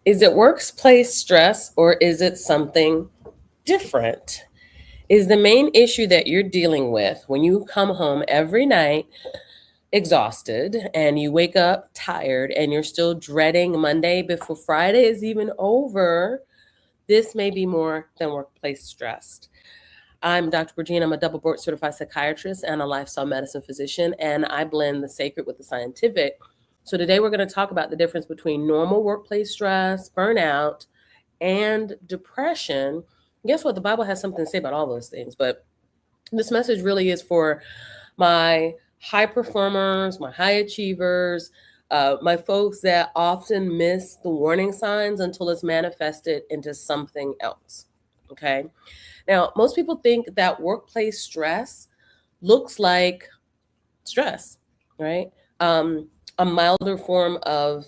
Is it workplace stress or is it something different? Is the main issue that you're dealing with when you come home every night exhausted and you wake up tired and you're still dreading Monday before Friday is even over? This may be more than workplace stress. I'm Dr. Regina. I'm a double board certified psychiatrist and a lifestyle medicine physician, and I blend the sacred with the scientific. So, today we're going to talk about the difference between normal workplace stress, burnout, and depression. Guess what? The Bible has something to say about all those things, but this message really is for my high performers, my high achievers, my folks that often miss the warning signs until it's manifested into something else. Okay. Now, most people think that workplace stress looks like stress, right? Um, a milder form of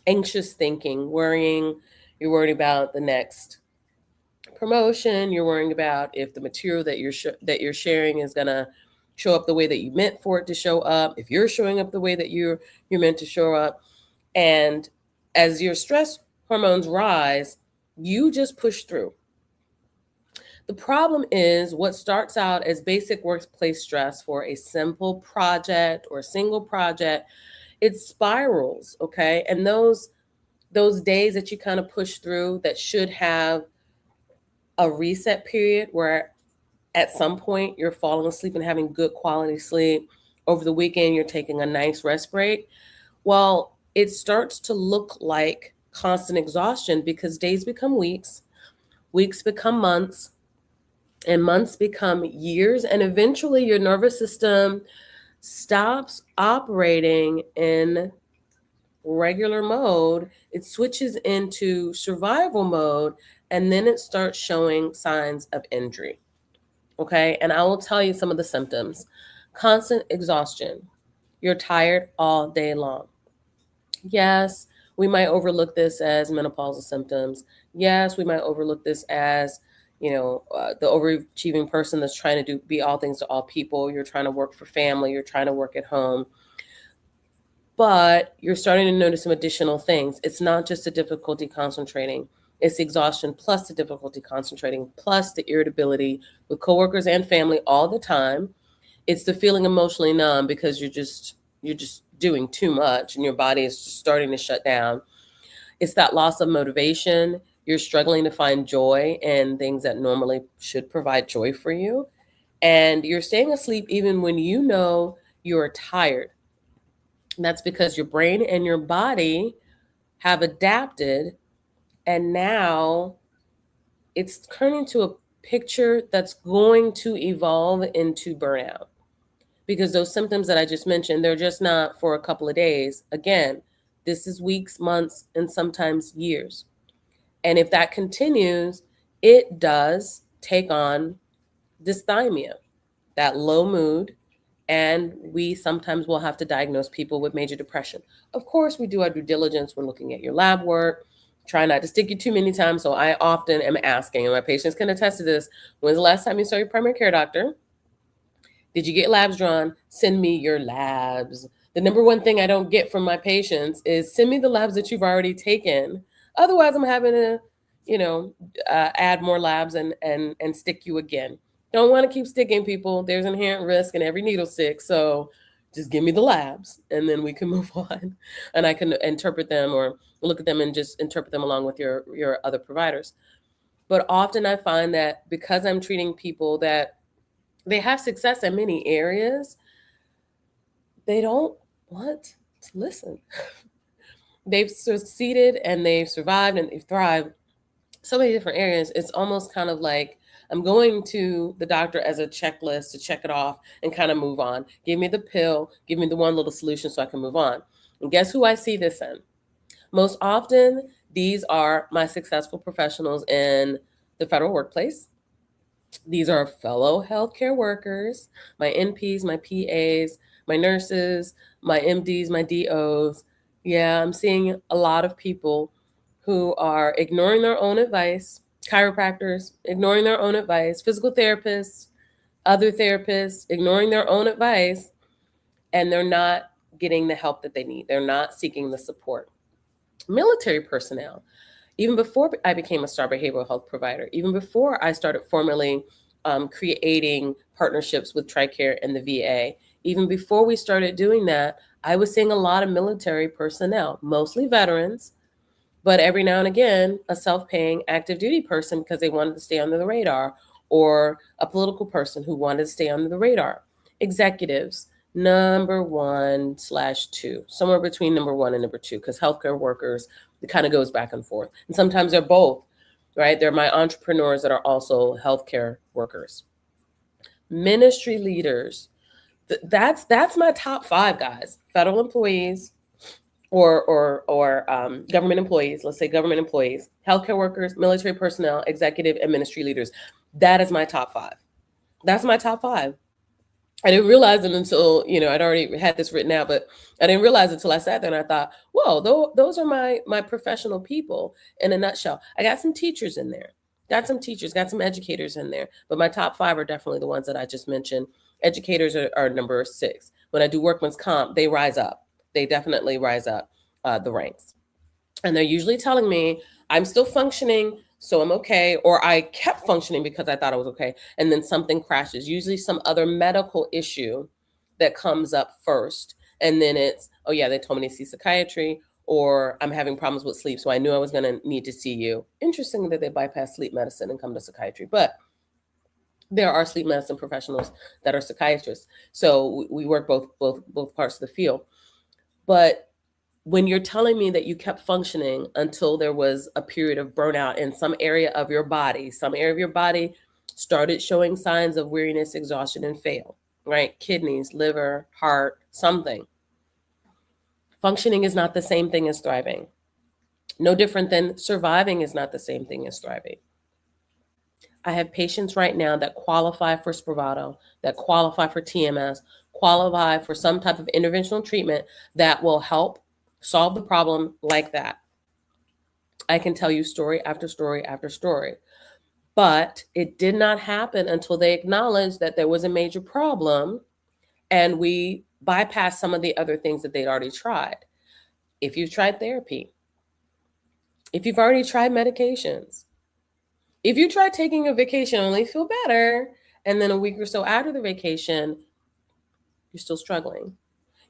anxious thinking, worrying. You're worried about the next promotion. You're worrying about if the material that you're sharing is gonna show up the way that you meant for it to show up. If you're showing up the way that you're meant to show up, and as your stress hormones rise, you just push through. The problem is what starts out as basic workplace stress for a simple project or a single project, it spirals, okay? And those days that you kind of push through that should have a reset period where at some point you're falling asleep and having good quality sleep. Over the weekend, you're taking a nice rest break. Well, it starts to look like constant exhaustion because days become weeks, weeks become months, and months become years. And eventually, your nervous system stops operating in regular mode, it switches into survival mode, and then it starts showing signs of injury. Okay. And I will tell you some of the symptoms: constant exhaustion. You're tired all day long. Yes, we might overlook this as menopausal symptoms. Yes, we might overlook this as, the overachieving person that's trying to be all things to all people. You're trying to work for family, you're trying to work at home, but you're starting to notice some additional things. It's not just the difficulty concentrating, it's the exhaustion plus the difficulty concentrating, plus the irritability with coworkers and family all the time. It's the feeling emotionally numb because you're just doing too much and your body is just starting to shut down. It's that loss of motivation. You're struggling to find joy in things that normally should provide joy for you. And you're staying asleep even when you know you're tired. And that's because your brain and your body have adapted, and now it's turning to a picture that's going to evolve into burnout, because those symptoms that I just mentioned, they're just not for a couple of days. Again, this is weeks, months, and sometimes years. And if that continues, it does take on dysthymia, that low mood, and we sometimes will have to diagnose people with major depression. Of course, we do our due diligence. We're looking at your lab work. Try not to stick you too many times. So I often am asking, and my patients can attest to this: when's the last time you saw your primary care doctor? Did you get labs drawn? Send me your labs. The number one thing I don't get from my patients is send me the labs that you've already taken. Otherwise, I'm having to, add more labs and stick you again. Don't want to keep sticking people. There's inherent risk in every needle stick. So just give me the labs and then we can move on. And I can interpret them or look at them and just interpret them along with your other providers. But often I find that because I'm treating people that they have success in many areas, they don't want to listen. They've succeeded and they've survived and they've thrived so many different areas. It's almost kind of like I'm going to the doctor as a checklist to check it off and kind of move on. Give me the pill, give me the one little solution so I can move on. And guess who I see this in? Most often, these are my successful professionals in the federal workplace. These are fellow healthcare workers, my NPs, my PAs, my nurses, my MDs, my DOs. Yeah, I'm seeing a lot of people who are ignoring their own advice, chiropractors ignoring their own advice, physical therapists, other therapists ignoring their own advice, and they're not getting the help that they need. They're not seeking the support. Military personnel, even before I became a STAR behavioral health provider, even before I started formally creating partnerships with TRICARE and the VA, even before we started doing that, I was seeing a lot of military personnel, mostly veterans, but every now and again, a self-paying active duty person because they wanted to stay under the radar, or a political person who wanted to stay under the radar. Executives, number 1/2, somewhere between number 1 and number 2, because healthcare workers, it kind of goes back and forth. And sometimes they're both, right? They're my entrepreneurs that are also healthcare workers. Ministry leaders, that's my top 5, guys. Federal employees, or government employees, let's say government employees, healthcare workers, military personnel, executive, and ministry leaders. That is my top 5. That's my top 5. I didn't realize it until, I'd already had this written out, but I didn't realize it until I sat there and I thought, whoa, those are my professional people in a nutshell. I got some teachers in there, got some educators in there, but my top 5 are definitely the ones that I just mentioned. Educators are number 6. When I do workman's comp, they rise up. They definitely rise up the ranks. And they're usually telling me I'm still functioning, so I'm okay, or I kept functioning because I thought I was okay, and then something crashes, usually some other medical issue that comes up first. And then it's, oh yeah, they told me to see psychiatry, or I'm having problems with sleep, so I knew I was going to need to see you. Interesting that they bypass sleep medicine and come to psychiatry, but there are sleep medicine professionals that are psychiatrists. So we work both parts of the field. But when you're telling me that you kept functioning until there was a period of burnout in some area of your body started showing signs of weariness, exhaustion, and fail, right? Kidneys, liver, heart, something. Functioning is not the same thing as thriving. No different than surviving is not the same thing as thriving. I have patients right now that qualify for Spravato, that qualify for TMS, qualify for some type of interventional treatment that will help solve the problem like that. I can tell you story after story after story. But it did not happen until they acknowledged that there was a major problem and we bypassed some of the other things that they'd already tried. If you've tried therapy, if you've already tried medications, if you try taking a vacation and only feel better, and then a week or so after the vacation, you're still struggling,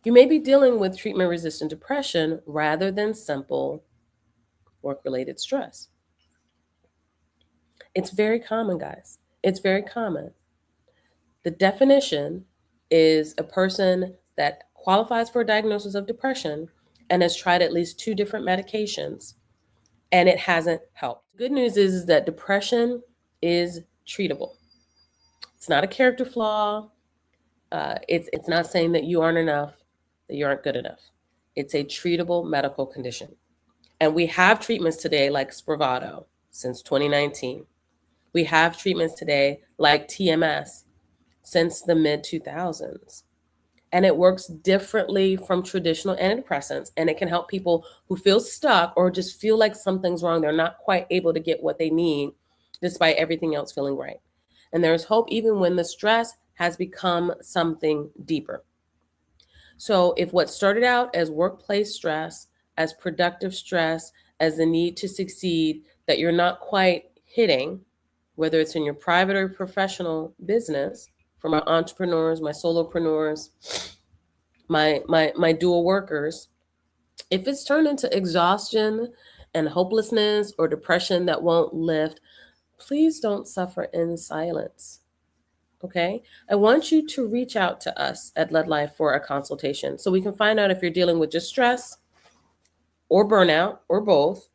you may be dealing with treatment-resistant depression rather than simple work-related stress. It's very common, guys. It's very common. The definition is a person that qualifies for a diagnosis of depression and has tried at least 2 different medications, and it hasn't helped. Good news is that depression is treatable. It's not a character flaw. It's not saying that you aren't enough, that you aren't good enough. It's a treatable medical condition. And we have treatments today like Spravato since 2019. We have treatments today like TMS since the mid-2000s. And it works differently from traditional antidepressants. And it can help people who feel stuck or just feel like something's wrong. They're not quite able to get what they need despite everything else feeling right. And there's hope even when the stress has become something deeper. So if what started out as workplace stress, as productive stress, as the need to succeed that you're not quite hitting, whether it's in your private or professional business, for my entrepreneurs, my solopreneurs, my dual workers, if it's turned into exhaustion and hopelessness or depression that won't lift, please don't suffer in silence. Okay? I want you to reach out to us at LedLife for a consultation so we can find out if you're dealing with just stress or burnout or both,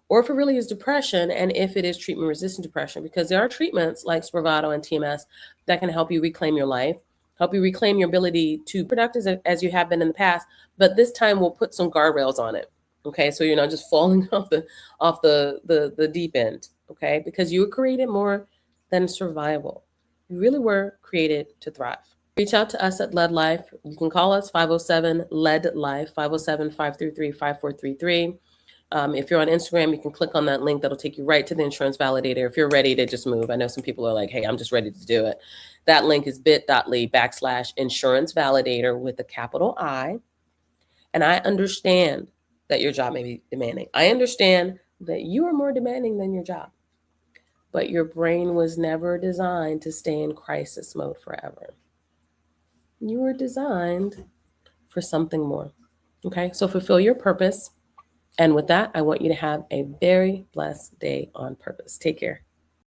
or if it really is depression and if it is treatment-resistant depression, because there are treatments like Spravato and TMS that can help you reclaim your life, help you reclaim your ability to be productive as you have been in the past, but this time we'll put some guardrails on it. Okay, so you're not just falling off the deep end, okay? Because you were created more than survival. You really were created to thrive. Reach out to us at LedLife. You can call us 507-LED-LIFE, 507-533-5433. If you're on Instagram, you can click on that link. That'll take you right to the insurance validator. If you're ready to just move, I know some people are like, hey, I'm just ready to do it. That link is bit.ly/insurance validator with a capital I. And I understand that your job may be demanding. I understand that you are more demanding than your job, but your brain was never designed to stay in crisis mode forever. You were designed for something more. Okay, so fulfill your purpose. And with that, I want you to have a very blessed day on purpose. Take care.